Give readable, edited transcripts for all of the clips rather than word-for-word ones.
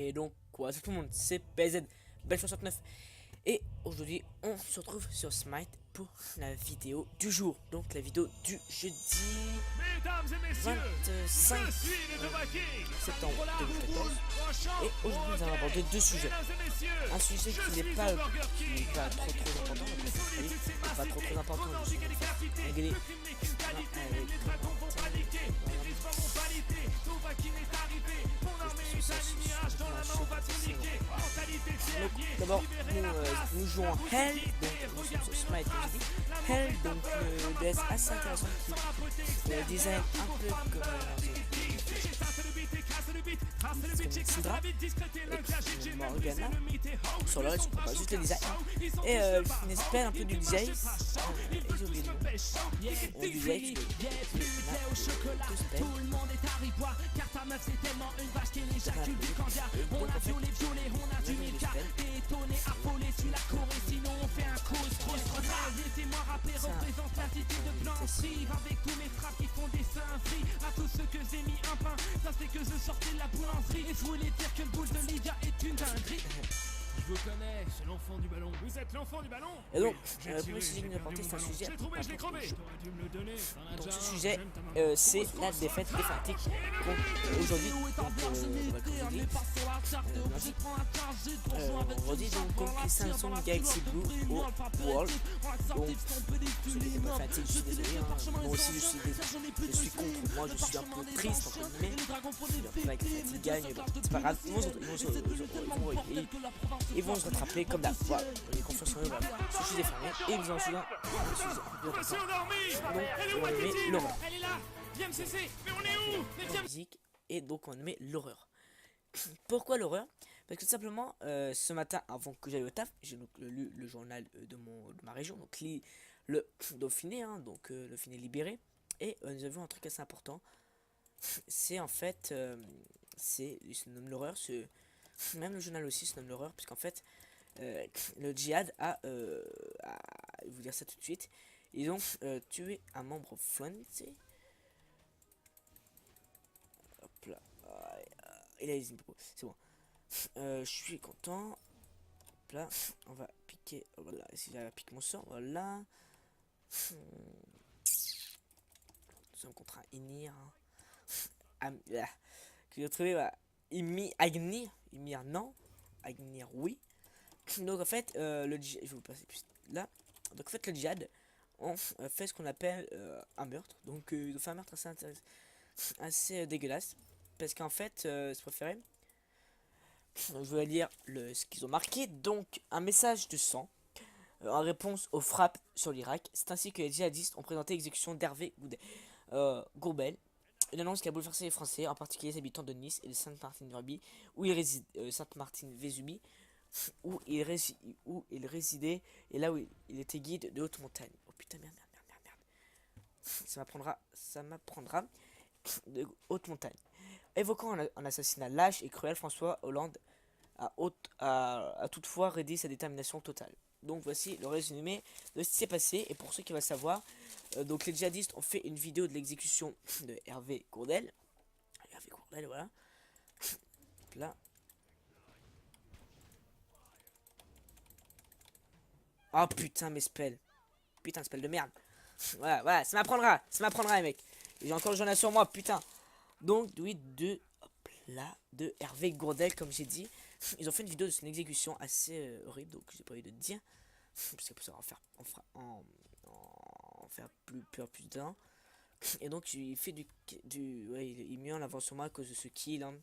Et donc, quoi, c'est tout le monde, c'est PZ, Belle69. Et aujourd'hui, on se retrouve sur Smite pour la vidéo du jour. Donc, la vidéo du jeudi 25 septembre 2014. Et aujourd'hui, nous allons aborder deux sujets. Un sujet qui n'est pas trop important, pas trop important. Anglais. D'abord, nous jouons Hell, donc nous sommes sur Smite, comme je dis. Hell, donc le DS assez intéressant, le design un peu comme Syndra et Morgana. Sur le reste, je pas juste le design. Et une espèce un peu du DJ. Et j'ai oublié le nom. On DJ, tout le monde est arrivoire, car ta meuf c'est tellement une vache qu'elle éjacule du candia. On l'a violé, on a du 1000 cas, t'es étonné, affolé, tu la Corée, sinon on fait un cause, retard. Laissez-moi rappeler, représente la cité de Blanc-Rive, avec tous mes frappes qui font des singeries. À tous ceux que j'ai mis un pain, ça c'est que je sortais de la boulangerie. Et je voulais dire que le boule de Lydia est une dinguerie. Je vous connais, c'est l'enfant du ballon. Vous êtes l'enfant du ballon? Et donc, le premier sujet que nous apporter, c'est un sujet. Je l'ai trouvé, je l'ai crevé. Donc, ce sujet, c'est la défaite définitive aujourd'hui. Donc, vendredi, donc, contre les Samsung Galaxy Blue au World. Donc, ceux qui n'étaient pas fatigués, je suis désolé. Moi aussi, je suis désolé. Je suis contre moi, je suis un peu triste, entre guillemets. Avec la fatigue gagne, c'est pas grave. Ils vont se rattraper comme d'hab. Voilà, les confiance en eux, voilà. Ce sujet est fermé. Et nous en souvenons. Attention, endormi. Elle est où, ma petite? Elle est là. Viens me cesser. Mais on est où? Mais viens. Physique. Et donc on met l'horreur. Pourquoi l'horreur? Parce que tout simplement, ce matin, avant que j'aille au taf, j'ai lu le journal de ma région, donc le Dauphiné, hein, donc le Dauphiné libéré. Et nous avons un truc assez important. C'est en fait, se nomme l'horreur. Même le journal aussi se nomme l'horreur, puisqu'en fait, le djihad je vais vous dire ça tout de suite, ils ont tué un membre Fluency. Hop là, il a les impôts, c'est bon. Je suis content. Hop là, on va piquer, voilà, si j'arrive à piquer mon sort, voilà. Nous sommes contre un Inir. Que j'ai trouvé, voilà. Agnir non, Agnir oui. Donc en fait, je vais vous passer plus là. Donc en fait, le djihad, on fait ce qu'on appelle un meurtre. Donc ils ont fait un meurtre assez dégueulasse. Parce qu'en fait, c'est préféré. Donc, je vais lire ce qu'ils ont marqué. Donc un message de sang en réponse aux frappes sur l'Irak. C'est ainsi que les djihadistes ont présenté l'exécution d'Hervé Gourbel. Une annonce qui a bouleversé les Français, en particulier les habitants de Nice et de Sainte-Martine-Vésubie, où il réside, Sainte-Martine-Vésubie, où il résidait, et là où il était guide de haute montagne. Oh putain, merde. Ça m'apprendra de haute montagne. Évoquant un assassinat lâche et cruel, François Hollande a toutefois réduit sa détermination totale. Donc voici le résumé de ce qui s'est passé. Et pour ceux qui veulent savoir, donc les djihadistes ont fait une vidéo de l'exécution de Hervé Gourdel. Voilà. Là. Oh putain, mes spells. Putain, spell de merde. Voilà, ça m'apprendra, les mecs. J'ai encore le journal sur moi, putain. Donc, oui, de Hervé Gourdel, comme j'ai dit. Ils ont fait une vidéo de son exécution assez horrible, donc j'ai pas envie de dire. Parce que pour ça, en faire plus d'un. Et donc, il fait ouais, il met en avant sur moi à cause de ce kill. Hein.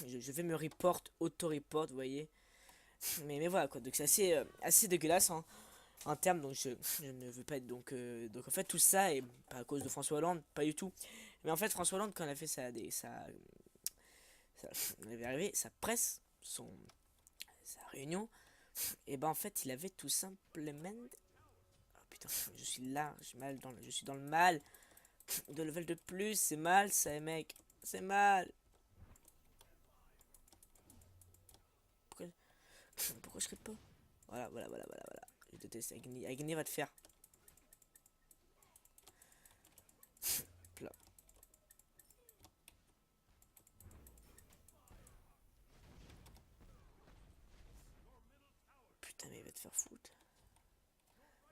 Je vais me auto-report, vous voyez. Mais voilà quoi, donc c'est assez dégueulasse hein, en termes, donc je ne veux pas être donc en fait tout ça est pas à cause de François Hollande, pas du tout. Mais en fait François Hollande, quand il a fait on avait arrivé sa presse, sa réunion, et ben en fait il avait tout simplement, oh putain, je suis dans le mal, 2 levels de plus, c'est mal ça mec, c'est mal. Pourquoi je serais pas? Voilà. Je déteste Agni. Agni va te faire. faire foutre.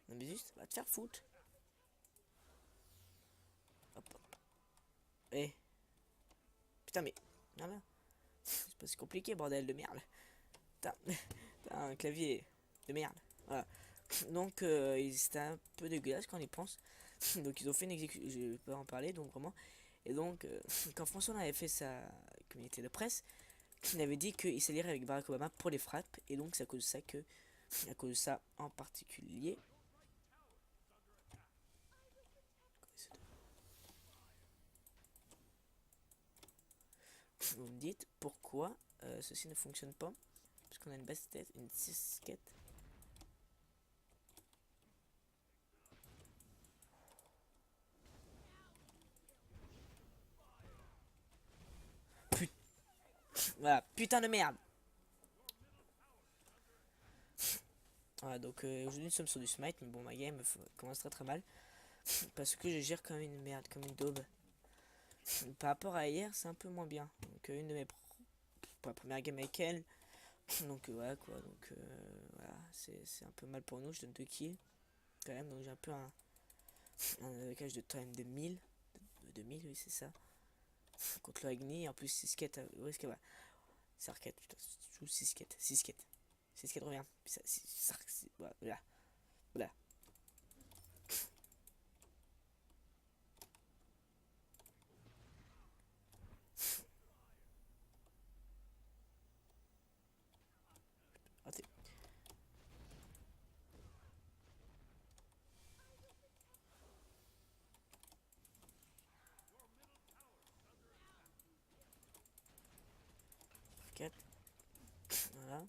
Non mais juste, va te faire foutre. Hop, hop. Eh. Putain mais... Voilà. C'est pas si compliqué, bordel de merde. Putain, t'as un clavier de merde. Voilà. Donc, c'était un peu dégueulasse quand on y pense. Donc, ils ont fait une exécution. Je peux en parler, donc vraiment. Et donc, quand François avait fait sa communauté de presse, il avait dit qu'il s'allierait avec Barack Obama pour les frappes. Et donc, c'est à cause de ça que. À cause de ça en particulier. Vous me dites pourquoi ceci ne fonctionne pas. Parce qu'on a une basse tête, une disquette. Voilà, putain de merde. Voilà, donc aujourd'hui nous sommes sur du smite, mais bon, ma game commence très très mal. Parce que je gère comme une merde, comme une daube. Par rapport à hier, c'est un peu moins bien. Donc une de mes premières games avec elle. Donc voilà quoi, donc voilà, c'est un peu mal pour nous, je donne 2 kills quand même, donc j'ai un peu un cache de time de 1000. De 1000, oui c'est ça. Contre le Agni, en plus 6 skate, où est-ce que va? C'est arcade, putain, je joue 6 skate, 6 skate. 6 skate revient. Voilà, voilà. Raté. Arcade. Voilà.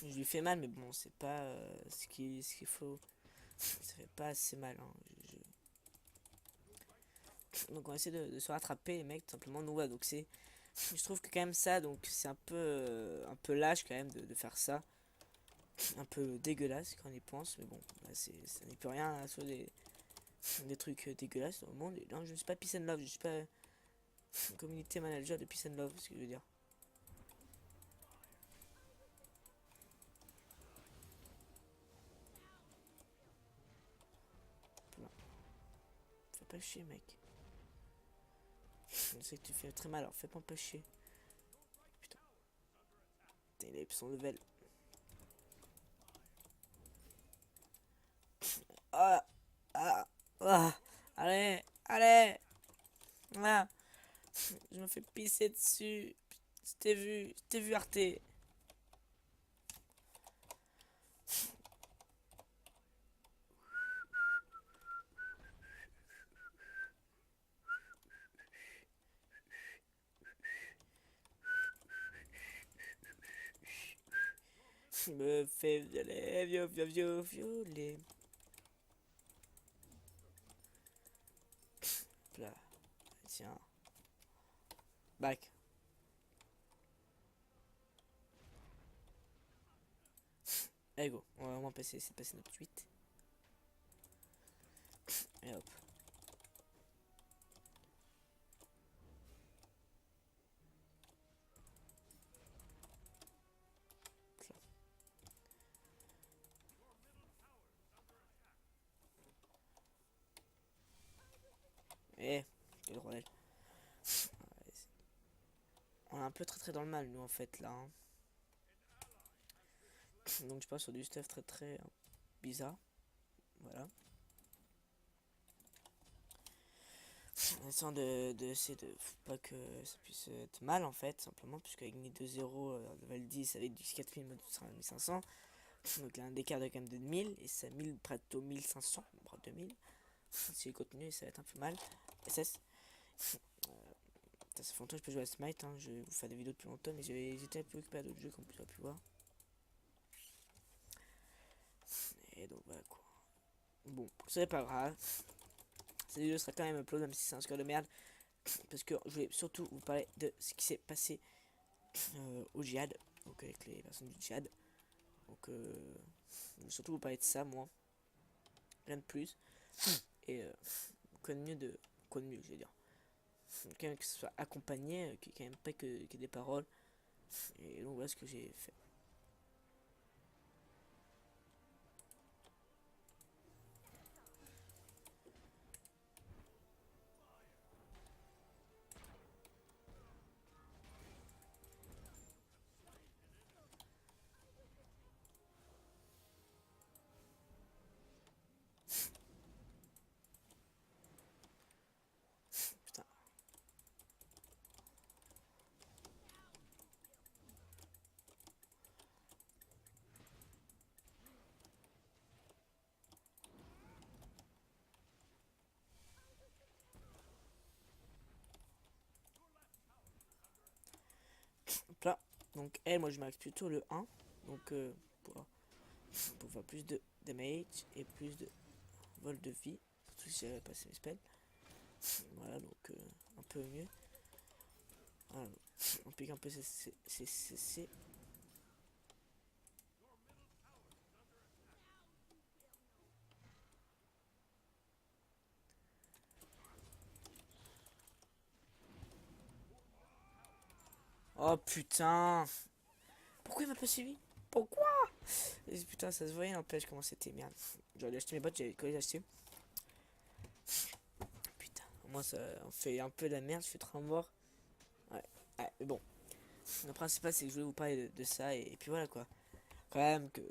Je lui fais mal, mais bon, c'est pas ce qu'il faut. Ça fait pas assez mal. Hein. Donc on va essayer de se rattraper, les mecs, tout simplement. Donc voilà, donc c'est. Je trouve que quand même ça, donc c'est un peu lâche quand même de faire ça. Un peu dégueulasse quand on y pense, mais bon, là, ça n'est plus rien à sur des trucs dégueulasses dans le monde. Et non, je ne suis pas Peace and Love, je suis pas community manager de Peace and Love, ce que je veux dire. Fais pas chier, mec. Je sais que tu fais très mal, alors fais pas chier. Putain. Putain, il a son level. Ah, ah, ah. Allez, allez. Voilà. Je me fais pisser dessus. Je t'ai vu Arte. Je me fais violer, violer. Là, tiens. Back. Allez go, on va vraiment passer, c'est passer notre 8. Et hop. Eh, quel bordel. On est un peu très dans le mal nous en fait là. Hein. Donc je passe sur du stuff très bizarre. Voilà. En essayant essayer de pas que ça puisse être mal en fait, simplement, puisque avec Nid 2-0, level 10 avec du 4000 mode 1500. Donc là un écart de quand même de 1000 et ça 1000 près au 1500, bras 2000. Si il continue, ça va être un peu mal. SS. Ça fait longtemps que je peux jouer à Smite, hein. Je vais vous faire des vidéos depuis longtemps, mais j'étais un peu occupé à d'autres jeux comme tu as pu voir. Et donc voilà quoi. Bon, c'est pas grave. Cette vidéo sera quand même upload, même si c'est un score de merde. Parce que je voulais surtout vous parler de ce qui s'est passé au djihad. Donc avec les personnes du djihad. Donc je voulais surtout vous parler de ça, moi. Rien de plus. Et quoi de mieux, je vais dire. quand même que ce soit accompagné, qu'il n'y ait quand même pas que des paroles. Et donc voilà ce que j'ai fait. Putain. Hop là. Donc elle, moi je max plutôt le 1. Donc pour faire plus de damage et plus de vol de vie. Surtout si j'avais passé mes spells. Voilà, donc un peu mieux. Voilà, on pique un peu c'est. Oh putain. Pourquoi il m'a pas suivi? Pourquoi? Et putain, ça se voyait n'empêche comment c'était merde. J'aurais dû acheter mes bottes, j'avais quoi les acheter. Putain, moi ça on fait un peu de la merde, je suis trop mort. Ouais, ouais, mais bon. Le principal c'est que je voulais vous parler de ça et puis voilà quoi. Quand même que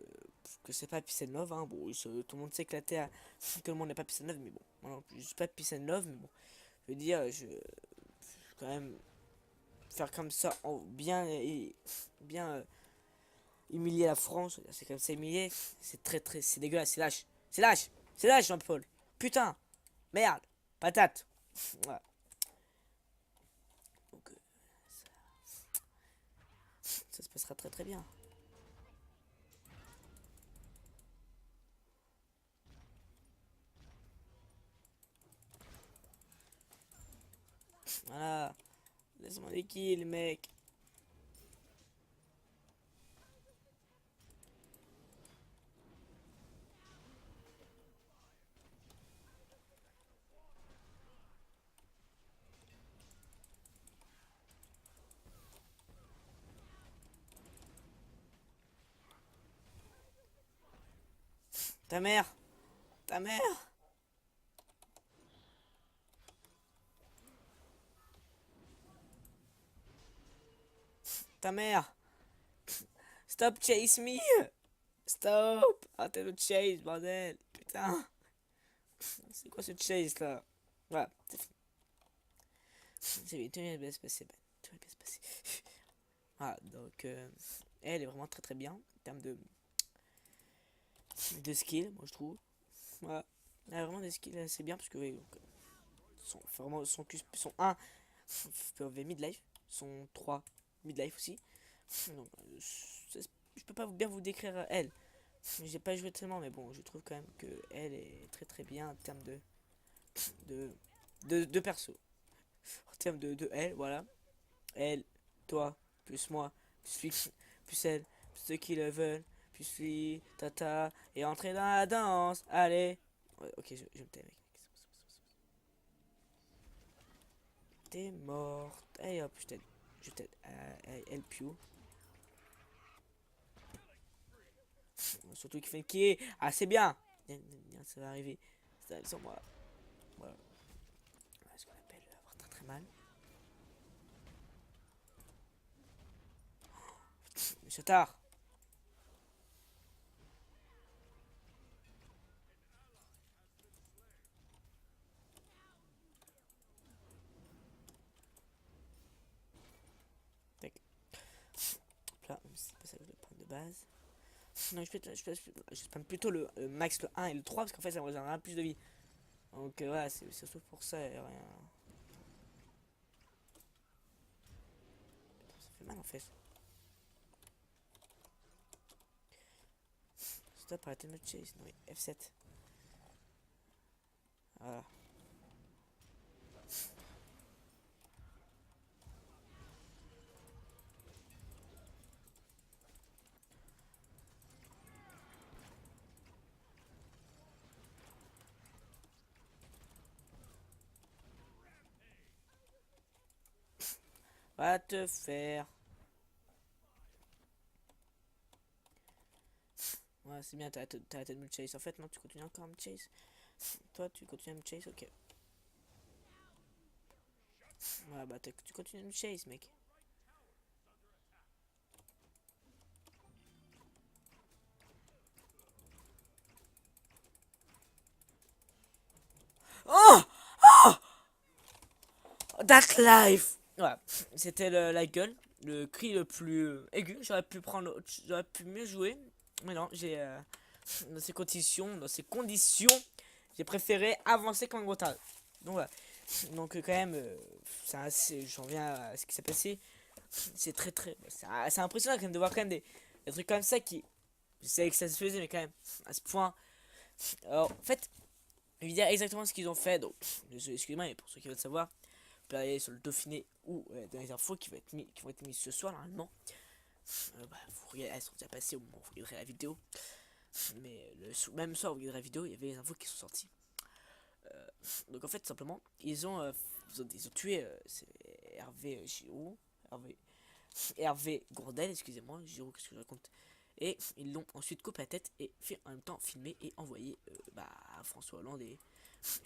c'est pas Peace and Love, hein. Bon, tout le monde s'éclatait à que le monde n'est pas Peace and Love, mais bon. Moi, je suis pas Peace and Love, mais bon. Je veux dire, je quand même faire comme ça, bien et bien humilier la France, c'est comme ça humilier, c'est très, c'est dégueulasse, c'est lâche Jean-Paul, putain, merde, patate, voilà. Donc ça se passera très bien. Voilà, laisse-moi des kills, mec. Ta mère, ta mère, ta mère. Stop chase me, stop. Arrêtez de chase, bordel, putain. C'est quoi ce chase là? Voilà, c'est fini. C'est bien, tout va bien se passer, Ben. Tout va bien se passer. Ah, donc elle est vraiment très bien en termes de skill, moi je trouve. Voilà. Elle a vraiment des skills assez bien parce que oui, donc, son 1 midlife, son 3 midlife aussi. Donc, je peux pas bien vous décrire elle. J'ai pas joué tellement, mais bon, je trouve quand même que elle est très bien en termes de, de perso. En termes de elle, voilà. Elle, toi, plus moi, plus lui, plus elle, plus ceux qui le veulent, plus lui, tata, et entrer dans la danse. Allez. Ouais, ok, je me tais, mec. T'es morte. Allez hop, je t'aide. Je t'aide. Help you. Surtout qu'il fait une qui est. Ah, c'est bien. Ça va arriver. Ça va sur moi. Voilà. Ce qu'on appelle avoir très mal. Monsieur Tard. Tac. Là, c'est pas ça que je vais prendre de base. Non, je spam plutôt le max le 1 et le 3 parce qu'en fait ça me réservera plus de vie. Donc voilà, c'est surtout pour ça et rien. Ça fait mal en fait. Stop, arrêtez de me chase. Non, oui, F7. Voilà. Va te faire. Ouais, c'est bien, t'as arrêté de me chase. En fait, non, tu continues encore à me chase. Toi, tu continues à me chase, ok. Ouais, bah, tu continues à me chase, mec. Oh! Oh! That life! Ouais, c'était la gueule, le cri le plus aigu. J'aurais pu mieux jouer. Mais non, dans ces conditions, j'ai préféré avancer comme un gros taré. Donc voilà. Donc quand même, j'en reviens à ce qui s'est passé. C'est très, c'est impressionnant quand même de voir quand même des trucs comme ça qui, je sais que ça se faisait, mais quand même à ce point. Alors en fait, je vais dire exactement ce qu'ils ont fait. Donc, excusez-moi, mais pour ceux qui veulent savoir, vous pouvez aller sur le Dauphiné ou dans les infos qui vont être mises ce soir normalement. Bah, elles sont déjà passées au moment où vous regarderez la vidéo. Mais même soir où vous regarderez la vidéo, il y avait les infos qui sont sorties. Donc en fait, simplement, ils ont tué Hervé Giroud, Hervé Gourdel, excusez-moi, Giroud, qu'est-ce que je raconte. Et ils l'ont ensuite coupé la tête et fait en même temps filmer et envoyer à François Hollande et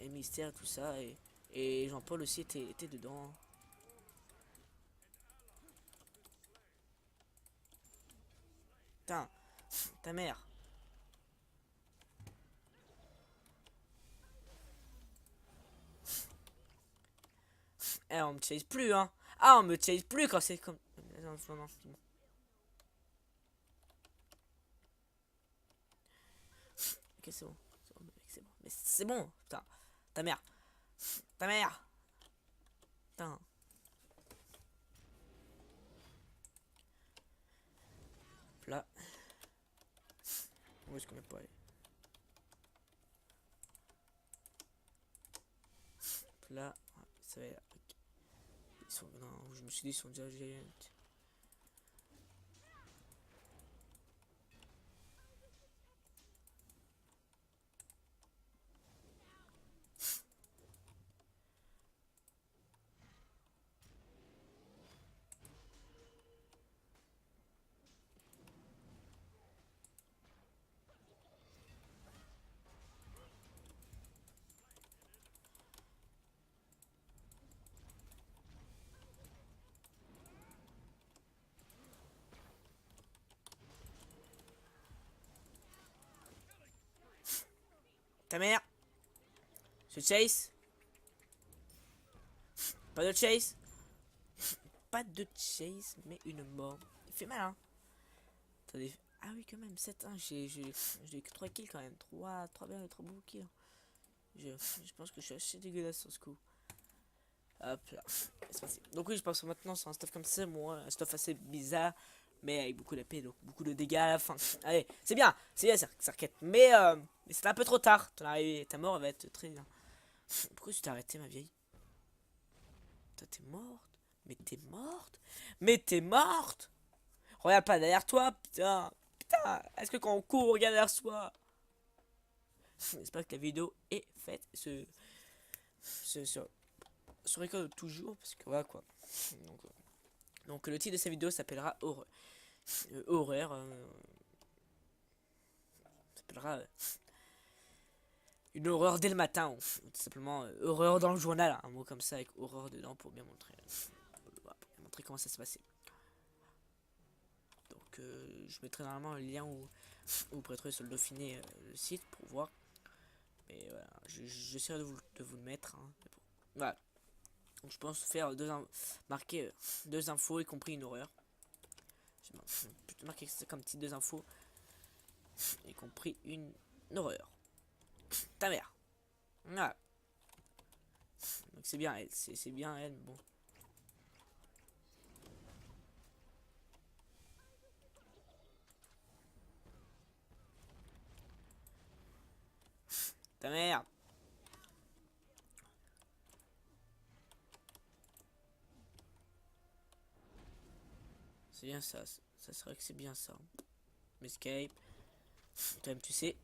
le ministère, tout ça. Et Jean-Paul aussi était dedans. Putain, ta mère. Eh, on me chase plus, hein. Ah, on me chase plus quand c'est comme. Non, non, non, c'est bon. Ok, c'est bon. C'est bon, mec, c'est bon. Mais c'est bon, putain. Ta mère. Ta mère. Putain. Là. Où est-ce qu'on est pas allé? Là. Ouais, ça va être. Ils sont. Non, je me suis dit, ils sont déjà géants. Ta mère. Je chase. Pas de chase. Pas de chase, mais une mort. Il fait mal, hein. Attendez. Ah oui, quand même, 7-1. J'ai que 3 kills quand même. 3 bien et 3 beaux kills. Je pense que je suis assez dégueulasse sur ce coup. Hop là. Donc oui, je pense que maintenant c'est un stuff comme ça, moi, un stuff assez bizarre, mais avec beaucoup d'AP, donc beaucoup de dégâts à la fin. Allez, c'est bien, ça requête. Mais c'est un peu trop tard. Ta mort elle va être très bien. Pourquoi tu t'es arrêté, ma vieille? Toi, t'es morte? Mais t'es morte? Mais t'es morte? Regarde pas derrière toi, putain. Putain, est-ce que quand on court, on regarde derrière soi? J'espère que la vidéo est faite. Se récolte toujours, parce que voilà quoi. Donc le titre de cette vidéo s'appellera Horreur. S'appellera une horreur dès le matin. Ou tout simplement horreur dans le journal. Un mot comme ça avec horreur dedans pour bien montrer, comment ça se passait. Donc je mettrai normalement un lien où vous pourrez trouver sur le Dauphiné le site pour voir. Mais voilà, j'essaierai de vous le mettre. Hein. Bon. Voilà. Donc je pense faire marquer deux infos y compris une horreur. Je vais plutôt marquer ça comme titre deux infos y compris une horreur. Ta mère. Voilà. Donc c'est bien elle, c'est bien elle, mais bon. Ta mère. C'est bien ça, ça serait que c'est bien ça. Escape. Toi-même tu sais.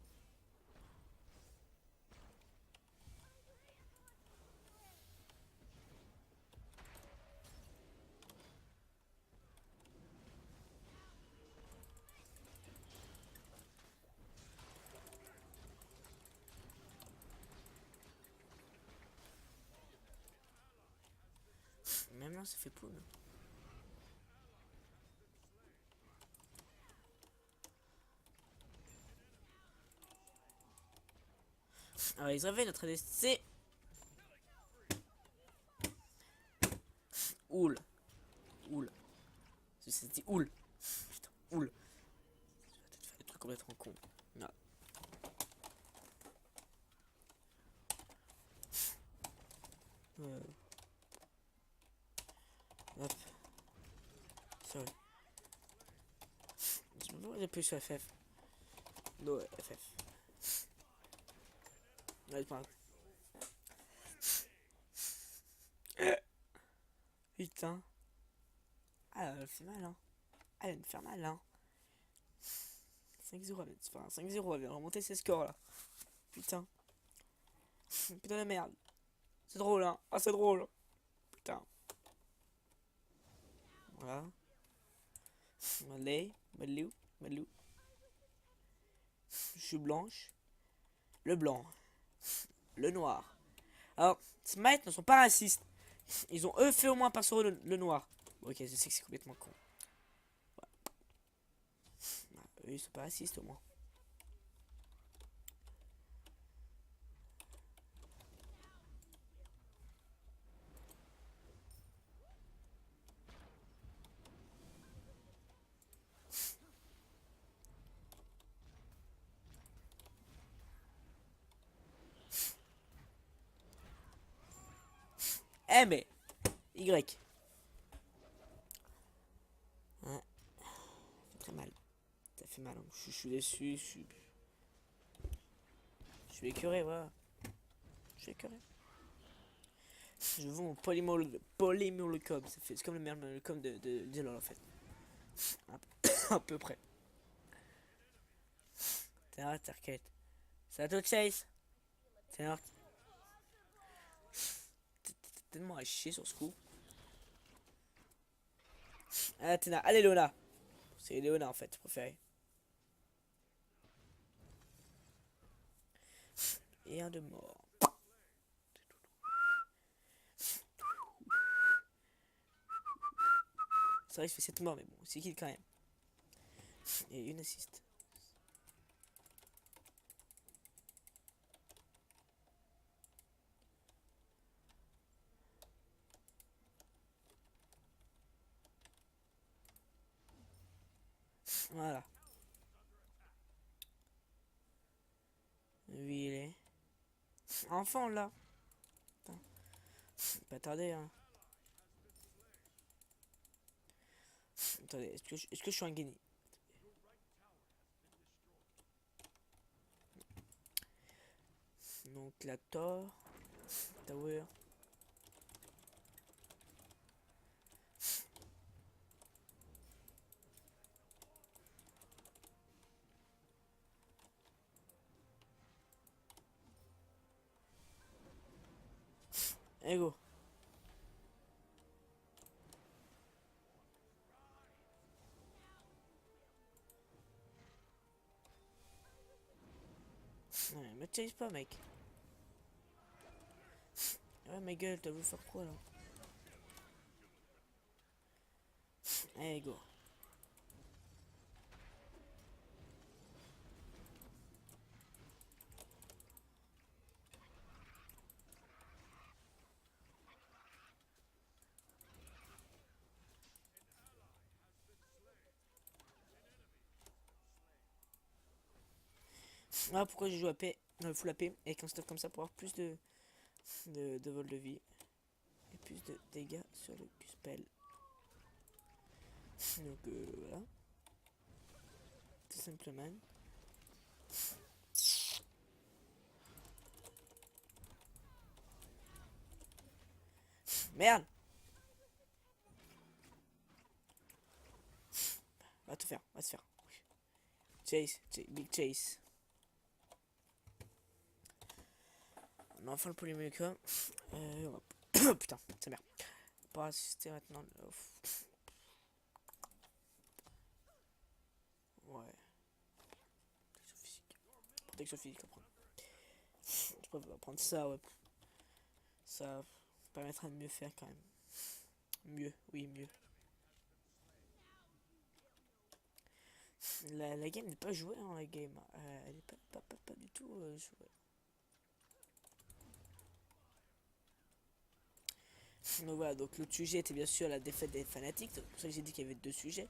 Ah, ça fait poule. Alors, ils réveillent notre ADC. Oul. Oul. C'était Oul. Putain, Oul. Je vais peut-être faire des trucs complètement cons. Non. Hop. Sorry. Je me vois plus sur FF. Non, FF. Ouais, pas. Putain. Ah, elle fait mal, hein. Ah, elle va me faire mal, hein. 5-0, enfin 5-0, elle vient de remonter ses scores, là. Putain. Putain de merde. C'est drôle, hein. Ah, c'est drôle. Putain. Voilà. Malou. Je suis blanche. Le blanc. Le noir. Alors, Smite ne sont pas racistes. Ils ont eux fait au moins par sur le noir. Bon, ok, je sais que c'est complètement con. Ouais. Bah, eux, ils sont pas racistes au moins. Eh mais Y. Ouais. Ça fait très mal. Ça fait mal. Hein. Je suis déçu. Je suis écœuré, voilà. Je suis écœuré. Je veux mon polymolocom. C'est comme le meilleur molocom de LoL en fait. À peu près. T'inquiète. Ça te chase. T'es tellement à chier sur ce coup. Ah, Tena. Allez, Léona. C'est Léona en fait, préféré. Et un de mort. C'est vrai que je fais 7 morts, mais bon, c'est kill quand même. Et une assist. Voilà. Oui, il est. Enfin là. Putain. Pas tardé, hein. Attendez, est-ce que je suis un guinée? Donc la Tower. Allez go. Ouais, me chase pas mec. Ouais ma gueule, t'as voulu faire quoi là? Allez go. Ah pourquoi j'ai joué à paix, full AP avec un stuff comme ça pour avoir plus de vol de vie et plus de dégâts sur le Q-spell. Donc voilà. Tout simplement. Merde. Va te faire, va se faire. Chase, big chase. On a enfin le polyméca. Putain, c'est merde. On va assister maintenant. Ouais. Protection physique à prendre. Je préfère prendre ça, ouais. Ça permettra de mieux faire quand même. Mieux, oui, mieux. La game n'est pas jouée, hein, la game. Elle est pas du tout jouée. Donc voilà, donc l'autre sujet était bien sûr la défaite des fanatiques. C'est pour ça que j'ai dit qu'il y avait deux sujets.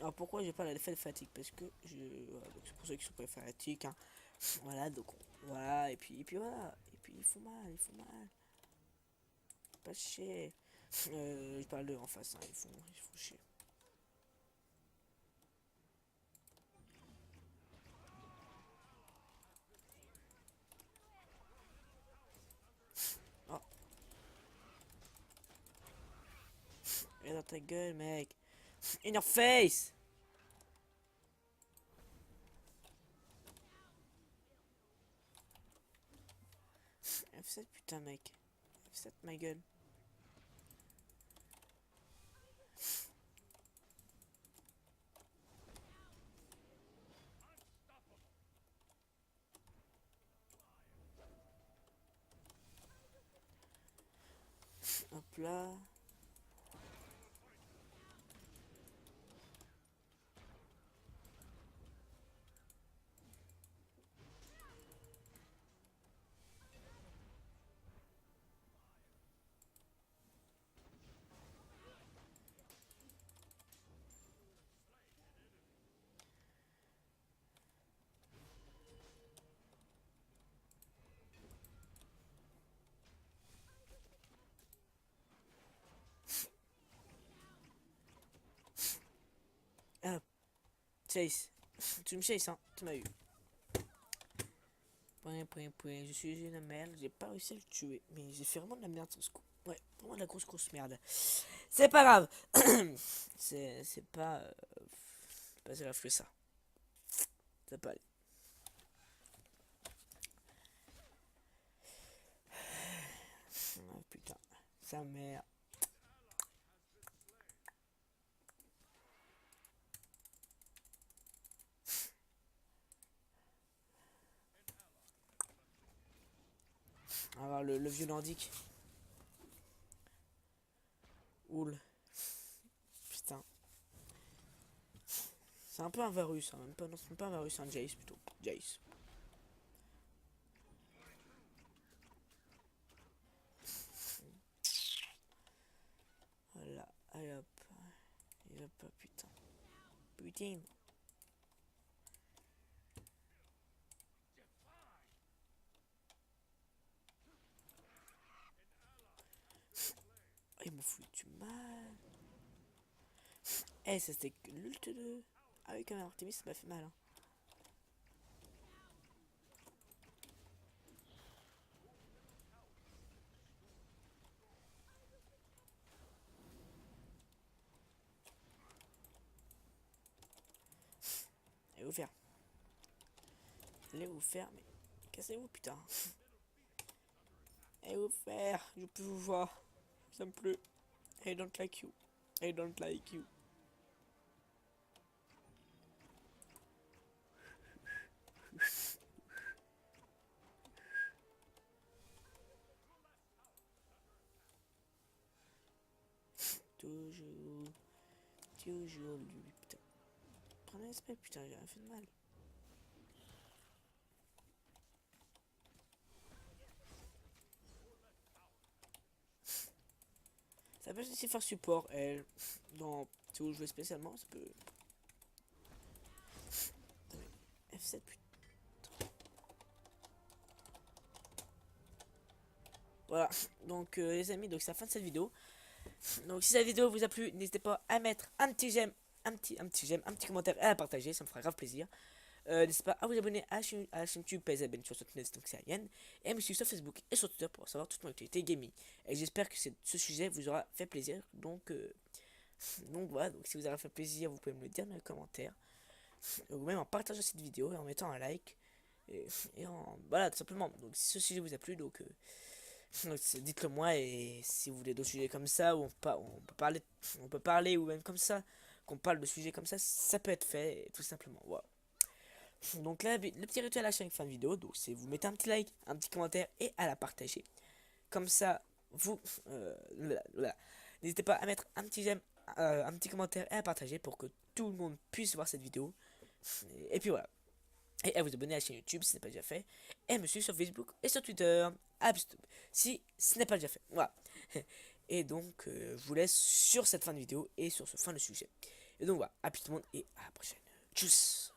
Alors pourquoi je parle de la défaite des fanatiques? Parce que voilà, donc c'est pour ceux qui sont pas fanatiques. Hein. Voilà, donc voilà, et puis voilà. Et puis ils font mal, ils font mal. Pas chier. Je parle d'eux en face, hein, ils font chier. Oh, et dans ta gueule, mec. In your face! F7, putain, mec. F7, ma gueule. Hop là. Hop. Chase. Tu me chases, hein. Tu m'as eu. Point. Je suis une merde. J'ai pas réussi à le tuer. Mais j'ai fait vraiment de la merde sur ce coup. Ouais, vraiment de la grosse merde. C'est pas grave. c'est pas si grave que ça. Ça peut aller. Oh, putain. Sa mère. On va voir le vieux nordique. Oul. Putain. C'est un peu un Varus, hein. Même pas, non, c'est pas un Varus, c'est un Jace plutôt. Jace. Voilà. Allez hop. Et hop, putain. Putain. Oh, il m'a foutu mal. Eh, ça c'était que l'ult de... Ah oui, quand même, Artemis, ça m'a fait mal. Hein. Allez vous faire. Allez vous faire, mais... Cassez-vous, putain. Allez vous faire. Je peux vous voir. Ça me pleut. I don't like you. I don't like you. Toujours lui, putain. Prends un espèce, putain, j'ai rien fait de mal. Ça peut aussi faire support, elle. Dans... Si vous jouez spécialement, ça peut... F7, putain. Voilà, donc les amis, donc c'est la fin de cette vidéo. Donc si cette vidéo vous a plu, n'hésitez pas à mettre un petit j'aime, un petit j'aime, un petit commentaire et à la partager, ça me fera grave plaisir. N'hésitez pas à vous abonner à la chaîne YouTube PSABN sur Net, donc c'est Ariane, et à me suivre sur Facebook et sur Twitter pour savoir toute mon activité gaming. Et j'espère que ce sujet vous aura fait plaisir. Donc voilà, donc si vous avez fait plaisir, vous pouvez me le dire dans les commentaires, ou même en partageant cette vidéo et en mettant un like. Et voilà, tout simplement. Donc si ce sujet vous a plu, donc dites-le moi, et si vous voulez d'autres sujets comme ça où on peut parler ou même comme ça qu'on parle de sujets comme ça peut être fait tout simplement. Voilà. Donc là le petit rituel à la chaque fin de vidéo, donc c'est vous mettez un petit like, un petit commentaire et à la partager. Comme ça vous voilà. N'hésitez pas à mettre un petit j'aime, un petit commentaire et à partager pour que tout le monde puisse voir cette vidéo. Et puis voilà. Et à vous abonner à la chaîne YouTube si ce n'est pas déjà fait. Et à me suivre sur Facebook et sur Twitter. À plus si ce n'est pas déjà fait. Voilà. Et donc, je vous laisse sur cette fin de vidéo et sur ce fin de sujet. Et donc voilà, à plus tout le monde et à la prochaine. Tchuss.